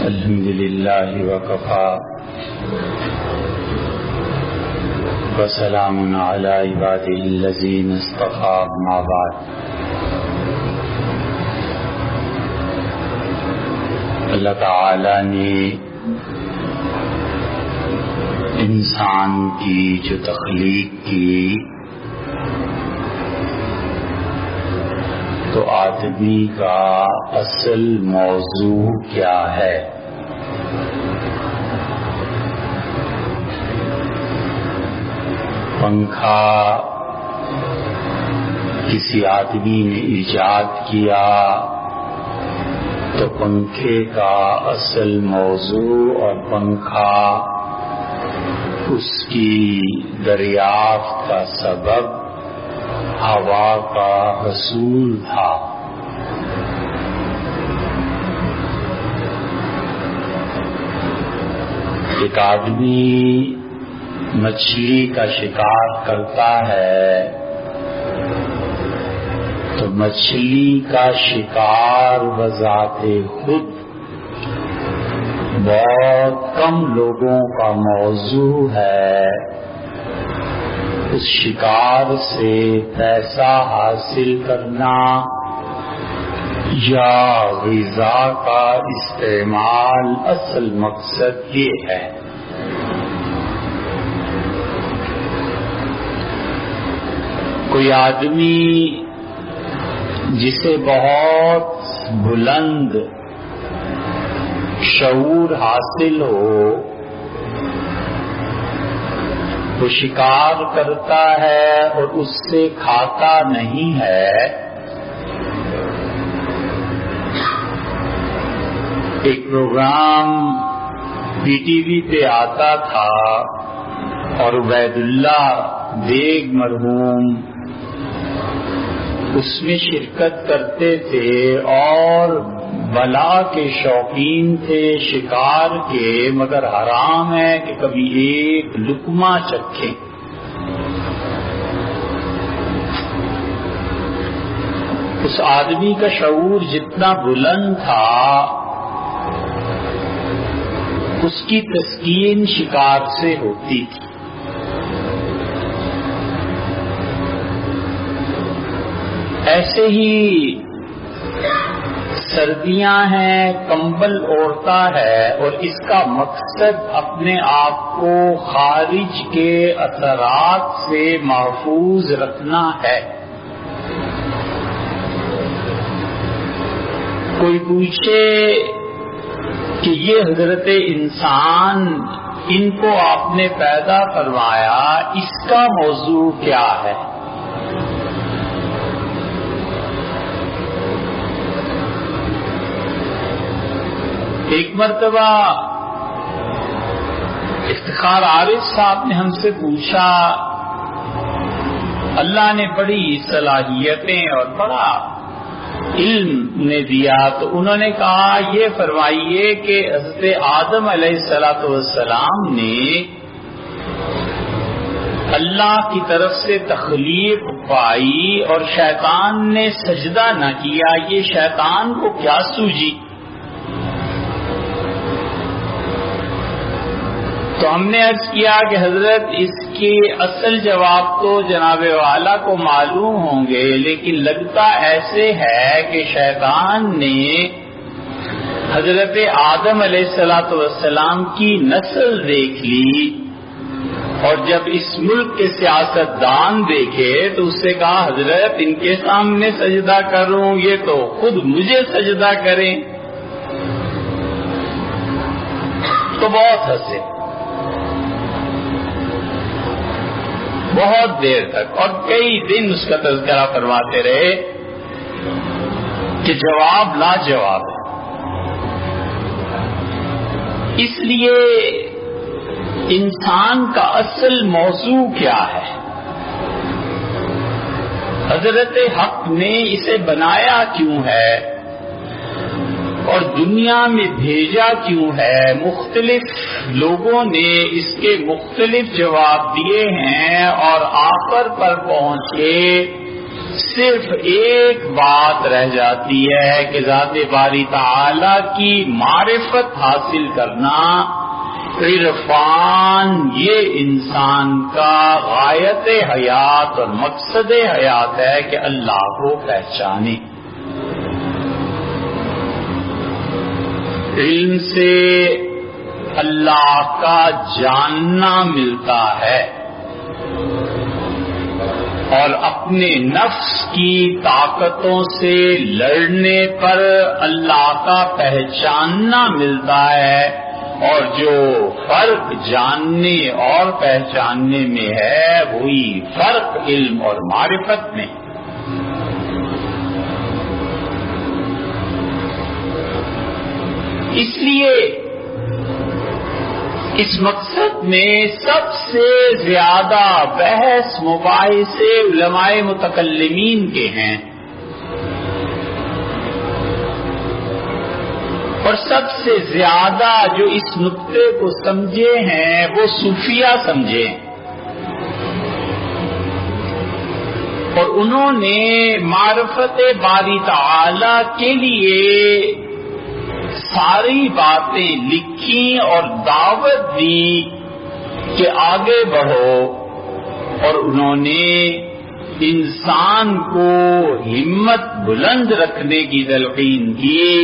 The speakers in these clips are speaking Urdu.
الحمد للہ وکفا وسلام علی عبادہ الذین اصطفی اما بعد۔ اللہ تعالی نے انسان کی جو تخلیق کی تو آدمی کا اصل موضوع کیا ہے؟ پنکھا کسی آدمی نے ایجاد کیا تو پنکھے کا اصل موضوع اور پنکھا اس کی دریافت کا سبب ہوا کا حصول تھا۔ ایک آدمی مچھلی کا شکار کرتا ہے تو مچھلی کا شکار بذات خود بہت کم لوگوں کا موضوع ہے۔ اس شکار سے پیسہ حاصل کرنا یا غذا کا استعمال اصل مقصد یہ ہے۔ کوئی آدمی جسے بہت بلند شعور حاصل ہو وہ شکار کرتا ہے اور اس سے کھاتا نہیں ہے۔ ایک پروگرام پی ٹی وی پہ آتا تھا اور عبید اللہ بیگ مرحوم اس میں شرکت کرتے تھے اور بلا کے شوقین تھے شکار کے، مگر حرام ہے کہ کبھی ایک لقمہ چکھیں۔ اس آدمی کا شعور جتنا بلند تھا اس کی تسکین شکار سے ہوتی تھی۔ ایسے ہی سردیاں ہیں، کمبل اوڑھتا ہے اور اس کا مقصد اپنے آپ کو خارج کے اثرات سے محفوظ رکھنا ہے۔ کوئی پوچھے کہ یہ حضرت انسان ان کو آپ نے پیدا فرمایا، اس کا موضوع کیا ہے؟ ایک مرتبہ افتخار عارف صاحب نے ہم سے پوچھا، اللہ نے بڑی صلاحیتیں اور بڑا علم نے دیا، تو انہوں نے کہا یہ فرمائیے کہ حضرت آدم علیہ السلام نے اللہ کی طرف سے تخلیق پائی اور شیطان نے سجدہ نہ کیا، یہ شیطان کو کیا سوجی؟ تو ہم نے عرض کیا کہ حضرت اس کے اصل جواب تو جناب والا کو معلوم ہوں گے، لیکن لگتا ایسے ہے کہ شیطان نے حضرت آدم علیہ السلام کی نسل دیکھ لی اور جب اس ملک کے سیاست دان دیکھے تو اس سے کہا حضرت ان کے سامنے سجدہ کروں، یہ تو خود مجھے سجدہ کریں۔ تو بہت ہنسے بہت دیر تک اور کئی دن اس کا تذکرہ فرماتے رہے کہ جواب لا جواب ہے۔ اس لیے انسان کا اصل موضوع کیا ہے؟ حضرت حق نے اسے بنایا کیوں ہے اور دنیا میں بھیجا کیوں ہے؟ مختلف لوگوں نے اس کے مختلف جواب دیے ہیں اور آخر پر پہنچے صرف ایک بات رہ جاتی ہے کہ ذات باری تعالی کی معرفت حاصل کرنا، عرفان، یہ انسان کا غایت حیات اور مقصد حیات ہے کہ اللہ کو پہچانے۔ علم سے اللہ کا جاننا ملتا ہے اور اپنے نفس کی طاقتوں سے لڑنے پر اللہ کا پہچاننا ملتا ہے، اور جو فرق جاننے اور پہچاننے میں ہے وہی فرق علم اور معرفت میں۔ اس لیے اس مقصد میں سب سے زیادہ بحث مباحثے علماء متکلمین کے ہیں، اور سب سے زیادہ جو اس نقطے کو سمجھے ہیں وہ صوفیہ سمجھے، اور انہوں نے معرفت باری تعالی کے لیے ساری باتیں لکھی اور دعوت دی کہ آگے بڑھو، اور انہوں نے انسان کو ہمت بلند رکھنے کی تلقین کی،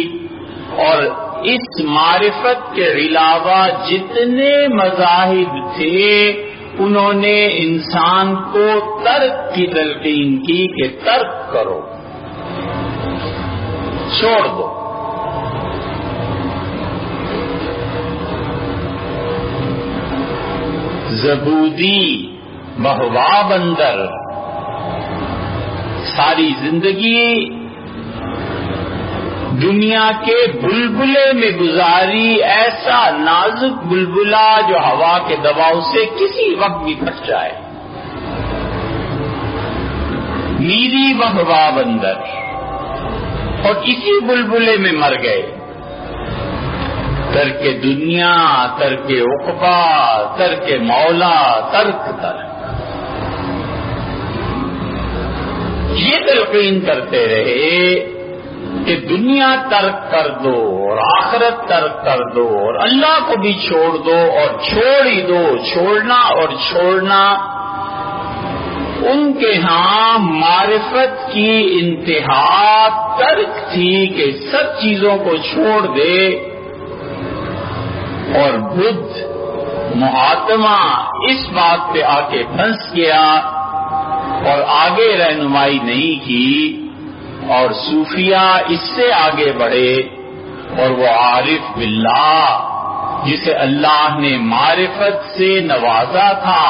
اور اس معرفت کے علاوہ جتنے مذاہب تھے انہوں نے انسان کو ترک کی تلقین کی کہ ترک کرو، چھوڑ دو۔ زبودی بہوا بندر ساری زندگی دنیا کے بلبلے میں گزاری، ایسا نازک بلبلہ جو ہوا کے دباؤ سے کسی وقت بھی پھٹ جائے، میری بہوا بندر، اور اسی بلبلے میں مر گئے۔ ترک دنیا، ترک عقبہ، ترک مولا، ترک یہ تلقین کرتے رہے کہ دنیا ترک کر دو اور آخرت ترک کر دو اور اللہ کو بھی چھوڑ دو، اور چھوڑ ہی دو، چھوڑنا اور چھوڑنا۔ ان کے ہاں معرفت کی انتہا ترک تھی کہ سب چیزوں کو چھوڑ دے، اور بدھ مہاتما اس بات پہ آ کے پھنس گیا اور آگے رہنمائی نہیں کی، اور صوفیہ اس سے آگے بڑھے، اور وہ عارف باللہ جسے اللہ نے معرفت سے نوازا تھا،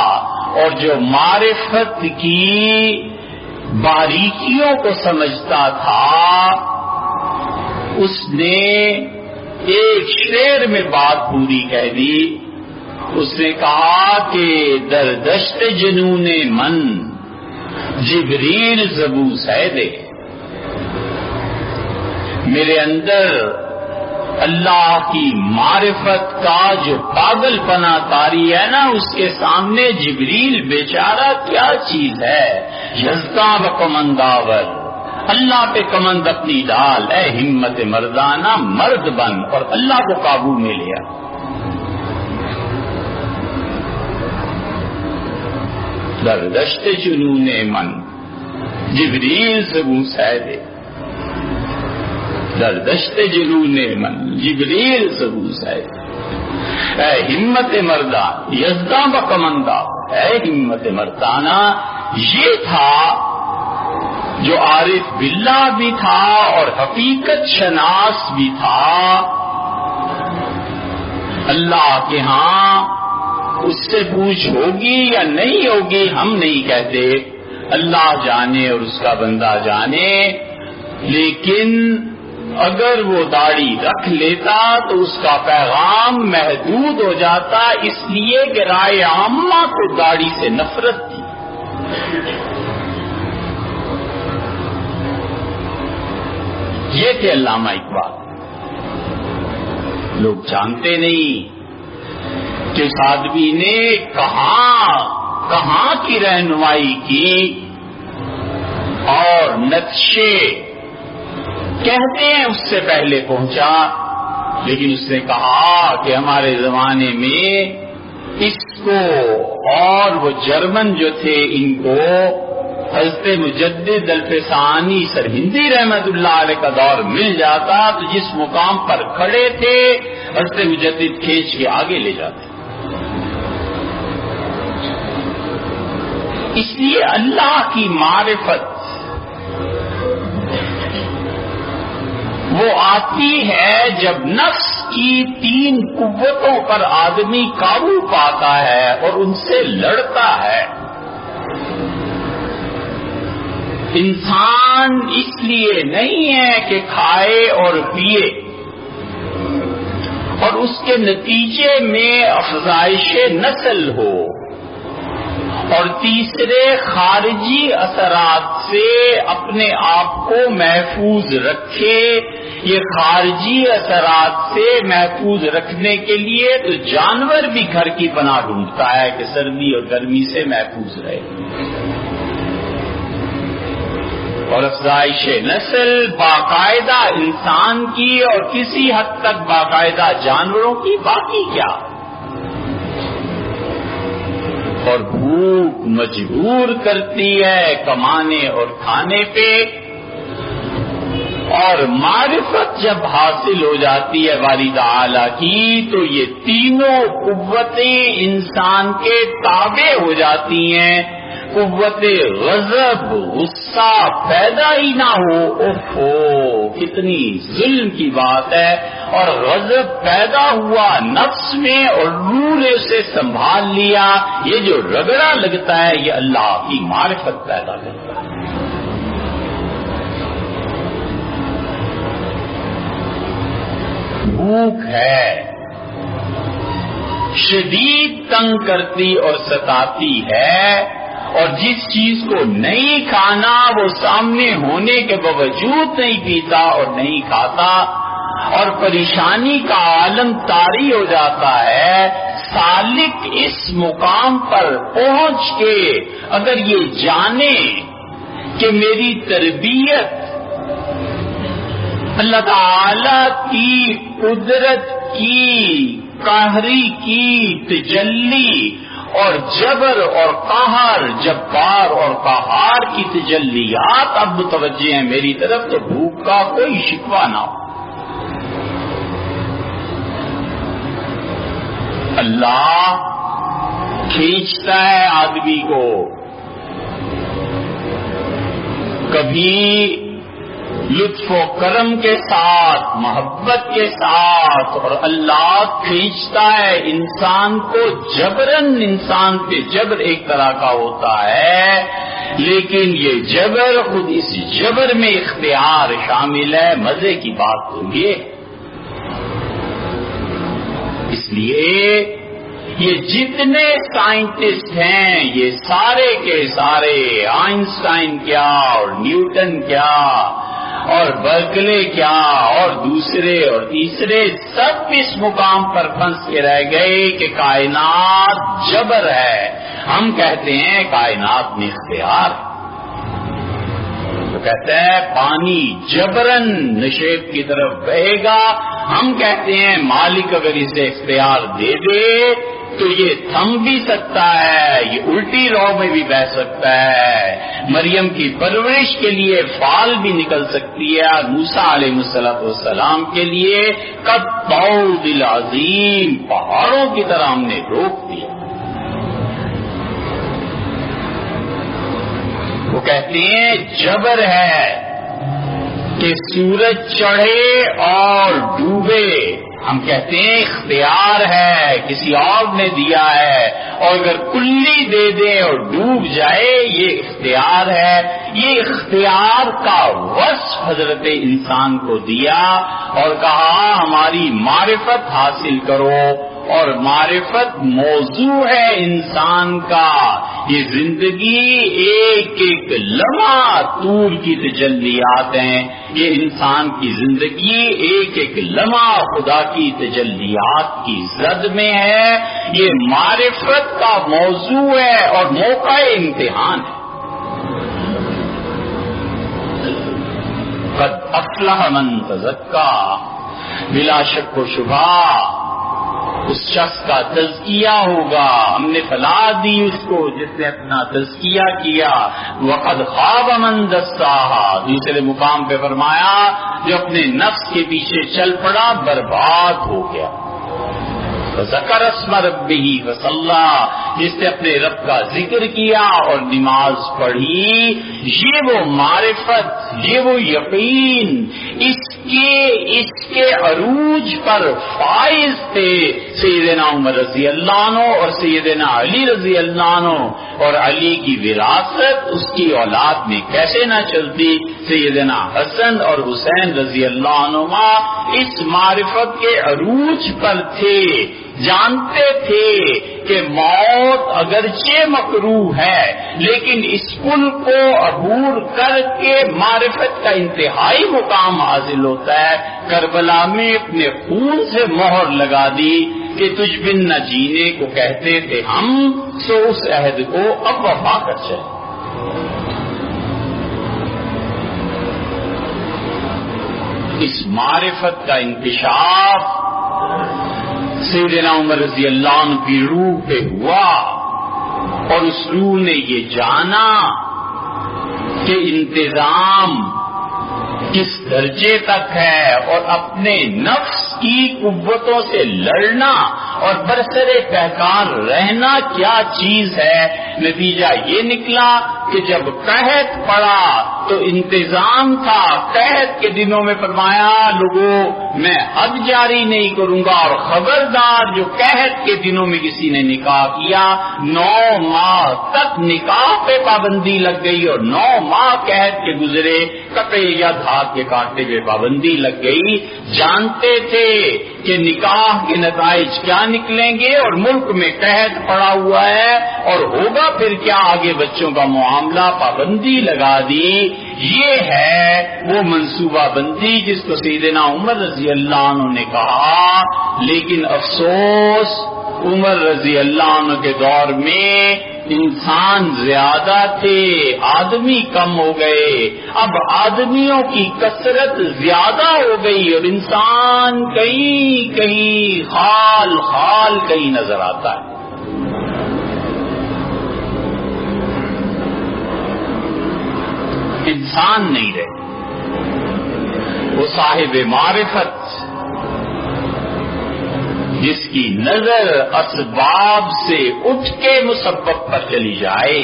اور جو معرفت کی باریکیوں کو سمجھتا تھا، اس نے ایک شعر میں بات پوری کہہ دی۔ اس نے کہا کہ در دشت جنون من جبریل زبو سیدے، میرے اندر اللہ کی معرفت کا جو پاگل پنا طاری ہے نا، اس کے سامنے جبریل بیچارہ کیا چیز ہے۔ یزداں بکمنداور، اللہ پہ کمند اپنی ڈال، اے ہمت مردانہ مرد بن، اور اللہ کو قابو میں لیا۔ در دشت جنون من جبریل زبو سیدے، در دشت جنون من جبریل زبو سیدے، اے ہمت مردان یزداں بکمندہ، اے ہمت مردانہ۔ یہ تھا جو عارف باللہ بھی تھا اور حقیقت شناس بھی تھا۔ اللہ کے ہاں اس سے پوچھ ہوگی یا نہیں ہوگی ہم نہیں کہتے، اللہ جانے اور اس کا بندہ جانے، لیکن اگر وہ داڑھی رکھ لیتا تو اس کا پیغام محدود ہو جاتا، اس لیے کہ رائے عامہ کو داڑھی سے نفرت تھی۔ یہ تھے علامہ اقبال۔ لوگ جانتے نہیں کہ اس آدمی نے کہاں کی رہنمائی کی، اور نقشے کہتے ہیں اس سے پہلے پہنچا، لیکن اس نے کہا کہ ہمارے زمانے میں اس کو اور وہ جرمن جو تھے ان کو حضرت مجدد الفسانی سرہندی رحمت اللہ علیہ کا دور مل جاتا تو جس مقام پر کھڑے تھے حضرت مجدد کھینچ کے آگے لے جاتے۔ اس لیے اللہ کی معرفت وہ آتی ہے جب نفس کی 3 قوتوں پر آدمی قابو پاتا ہے اور ان سے لڑتا ہے۔ انسان اس لیے نہیں ہے کہ کھائے اور پیے اور اس کے نتیجے میں افزائش نسل ہو، اور تیسرے خارجی اثرات سے اپنے آپ کو محفوظ رکھے۔ یہ خارجی اثرات سے محفوظ رکھنے کے لیے تو جانور بھی گھر کی پناہ ڈھونڈتا ہے کہ سردی اور گرمی سے محفوظ رہے، اور افزائش نسل باقاعدہ انسان کی اور کسی حد تک باقاعدہ جانوروں کی، باقی کیا؟ اور بھوک مجبور کرتی ہے کمانے اور کھانے پہ، اور معرفت جب حاصل ہو جاتی ہے باری تعالی کی تو یہ تینوں قوتیں انسان کے تابع ہو جاتی ہیں۔ قوت غضب، غصہ پیدا ہی نہ ہو، اوفو کتنی ظلم کی بات ہے، اور غضب پیدا ہوا نفس میں اور روح نے اسے سنبھال لیا، یہ جو رگڑا لگتا ہے یہ اللہ کی معرفت پیدا کرتا ہے۔ بھوک ہے شدید تنگ کرتی اور ستاتی ہے، اور جس چیز کو نہیں کھانا وہ سامنے ہونے کے باوجود نہیں پیتا اور نہیں کھاتا، اور پریشانی کا عالم طاری ہو جاتا ہے۔ سالک اس مقام پر پہنچ کے اگر یہ جانے کہ میری تربیت اللہ تعالی کی قدرت کی قہری کی تجلی اور جبر اور قہر، جبار اور قہار کی تجلیات اب متوجہ ہیں میری طرف، تو بھوک کا کوئی شکوہ نہ ہو۔ اللہ کھینچتا ہے آدمی کو، کبھی لطف و کرم کے ساتھ، محبت کے ساتھ، اور اللہ کھینچتا ہے انسان کو جبرن۔ انسان پہ جبر ایک طرح کا ہوتا ہے، لیکن یہ جبر خود اس جبر میں اختیار شامل ہے۔ مزے کی بات تو یہ، اس لیے یہ جتنے سائنٹسٹ ہیں یہ سارے کے سارے، آئنسٹائن کیا اور نیوٹن کیا اور برکلے کیا اور دوسرے اور تیسرے، سب اس مقام پر پھنس کے رہ گئے کہ کائنات جبر ہے۔ ہم کہتے ہیں کائنات میں اختیار، تو کہتے ہیں پانی جبرن نشیب کی طرف بہے گا، ہم کہتے ہیں مالک اگر اسے اختیار دے دے تو یہ تھم بھی سکتا ہے، یہ الٹی رو میں بھی بہ سکتا ہے، مریم کی پرورش کے لیے فال بھی نکل سکتی ہے، موسیٰ علیہ السلام کے لیے قد طود العظیم پہاڑوں کی طرح ہم نے روک دیا۔ وہ کہتے ہیں جبر ہے کہ سورج چڑھے اور ڈوبے، ہم کہتے ہیں اختیار ہے، کسی اور نے دیا ہے، اور اگر کلی دے دے اور ڈوب جائے یہ اختیار ہے۔ یہ اختیار کا وصف حضرت انسان کو دیا اور کہا ہماری معرفت حاصل کرو، اور معرفت موضوع ہے انسان کا۔ یہ زندگی ایک ایک لمحہ طول کی تجلیات ہیں، یہ انسان کی زندگی ایک ایک لمحہ خدا کی تجلیات کی زد میں ہے، یہ معرفت کا موضوع ہے اور موقع امتحان ہے۔ افلح من تزکا، بلا شک و شبہ اس شخص کا تزکیہ ہوگا، ہم نے فلاح دی اس کو جس نے اپنا تزکیہ کیا، وقد خاب من دساہا، دوسرے مقام پہ فرمایا جو اپنے نفس کے پیچھے چل پڑا برباد ہو گیا۔ ذکر اسم ربہ فصلی، جس نے اپنے رب کا ذکر کیا اور نماز پڑھی، یہ وہ معرفت، یہ وہ یقین اس کے عروج پر فائز تھے سیدنا عمر رضی اللہ عنہ اور سیدنا علی رضی اللہ عنہ، اور علی کی وراثت اس کی اولاد میں کیسے نہ چلتی، سیدنا حسن اور حسین رضی اللہ عنہما اس معرفت کے عروج پر تھے، جانتے تھے کہ موت اگرچہ مکروہ ہے لیکن اس پل کو عبور کر کے معرفت کا انتہائی مقام حاصل ہوتا ہے۔ کربلا میں اپنے خون سے مہر لگا دی کہ تجھ بن نہ جینے کو کہتے تھے ہم، سو اس عہد کو اب وفا کر چلے۔ اس معرفت کا انکشاف سیدنا عمر رضی اللہ عنہ کی روح پہ ہوا، اور اس روح نے یہ جانا کہ انتظام کس درجے تک ہے، اور اپنے نفس کی قوتوں سے لڑنا اور برسرے پیکار رہنا کیا چیز ہے۔ نتیجہ یہ نکلا کہ جب قحط پڑا تو انتظام تھا، قحط کے دنوں میں فرمایا لوگوں میں حد جاری نہیں کروں گا، اور خبردار جو قحط کے دنوں میں کسی نے نکاح کیا 9 ماہ تک نکاح پہ پابندی لگ گئی، اور 9 ماہ قحط کے گزرے، کپڑے یا دھات کے کاٹے پہ پابندی لگ گئی۔ جانتے تھے کہ نکاح کے نتائج کیا نکلیں گے، اور ملک میں قحط پڑا ہوا ہے اور ہوگا پھر کیا آگے بچوں کا معاملہ، پابندی لگا دی۔ یہ ہے وہ منصوبہ بندی جس کو سیدنا عمر رضی اللہ عنہ نے کہا، لیکن افسوس عمر رضی اللہ عنہ کے دور میں انسان زیادہ تھے، آدمی کم ہو گئے، اب آدمیوں کی کثرت زیادہ ہو گئی اور انسان کہیں کہیں خال خال کہیں نظر آتا ہے۔ انسان نہیں رہے، وہ صاحب معرفت جس کی نظر اسباب سے اٹھ کے مسبب پر چلی جائے،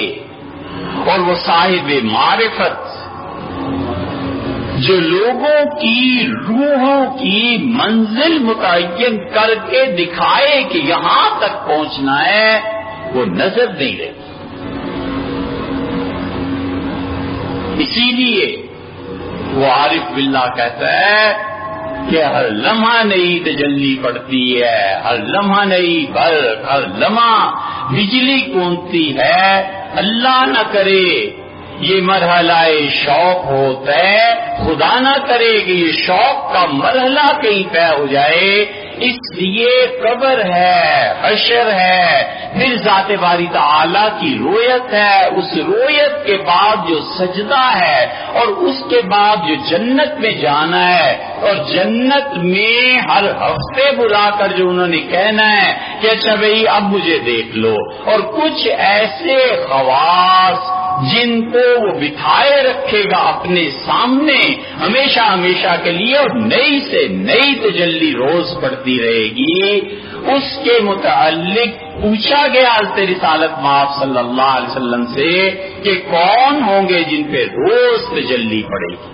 اور وہ صاحب معرفت جو لوگوں کی روحوں کی منزل متعین کر کے دکھائے کہ یہاں تک پہنچنا ہے، وہ نظر نہیں رہتی۔ اسی لیے وہ عارف باللہ کہتا ہے کہ ہر لمحہ نئی تجلی پڑتی ہے، ہر لمحہ نئی برق، ہر لمحہ بجلی کونتی ہے۔ اللہ نہ کرے یہ مرحلہ شوق ہوتا ہے، خدا نہ کرے کہ یہ شوق کا مرحلہ کہیں طے ہو جائے۔ اس لیے قبر ہے، حشر ہے، پھر ذات باری تعالی کی رویت ہے، اس رویت کے بعد جو سجدہ ہے، اور اس کے بعد جو جنت میں جانا ہے، اور جنت میں ہر ہفتے بلا کر جو انہوں نے کہنا ہے کہ اچھا بھئی اب مجھے دیکھ لو، اور کچھ ایسے خواص جن کو وہ بٹھائے رکھے گا اپنے سامنے ہمیشہ ہمیشہ کے لیے، اور نئی سے نئی تجلی روز پڑتی رہے گی۔ اس کے متعلق پوچھا گیا حضرت رسالت مآب صلی اللہ علیہ وسلم سے کہ کون ہوں گے جن پہ روز تجلی پڑے گی۔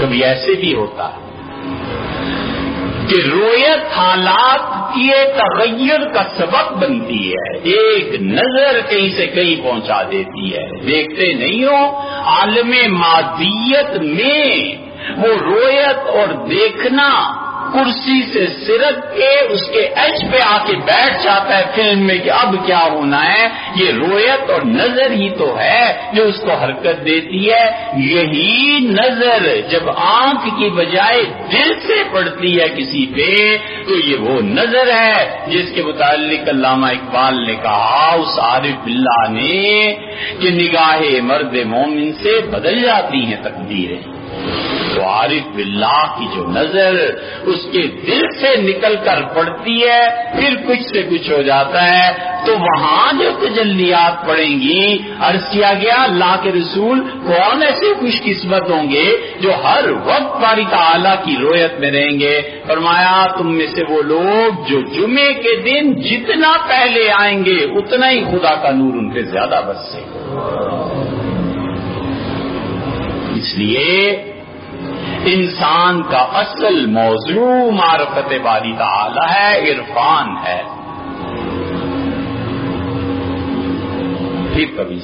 کبھی ایسے بھی ہوتا ہے کہ رویت حالات کے تغیر کا سبب بنتی ہے، ایک نظر کہیں سے کہیں پہنچا دیتی ہے۔ دیکھتے نہیں ہو عالم مادیت میں وہ رویت اور دیکھنا کرسی سے سرک کے اس کے ایج پہ آ کے بیٹھ جاتا ہے فلم میں کہ اب کیا ہونا ہے. یہ رویت اور نظر ہی تو ہے جو اس کو حرکت دیتی ہے. یہی نظر جب آنکھ کی بجائے دل سے پڑتی ہے کسی پہ تو یہ وہ نظر ہے جس کے متعلق علامہ اقبال نے کہا اس عارف باللہ نے کہ نگاہ مرد مومن سے بدل جاتی ہیں تقدیریں. تو عارف باللہ کی جو نظر اس کے دل سے نکل کر پڑتی ہے پھر کچھ سے کچھ ہو جاتا ہے. تو وہاں جو تجلیات پڑیں گی، عرض کیا گیا اللہ کے رسول کون ایسے خوش قسمت ہوں گے جو ہر وقت باری تعالیٰ کی رویت میں رہیں گے. فرمایا تم میں سے وہ لوگ جو جمعے کے دن جتنا پہلے آئیں گے اتنا ہی خدا کا نور ان پہ زیادہ برسے. اس لیے انسان کا اصل موضوع معرفت باری تعالی ہے، عرفان ہے. پھر کبھی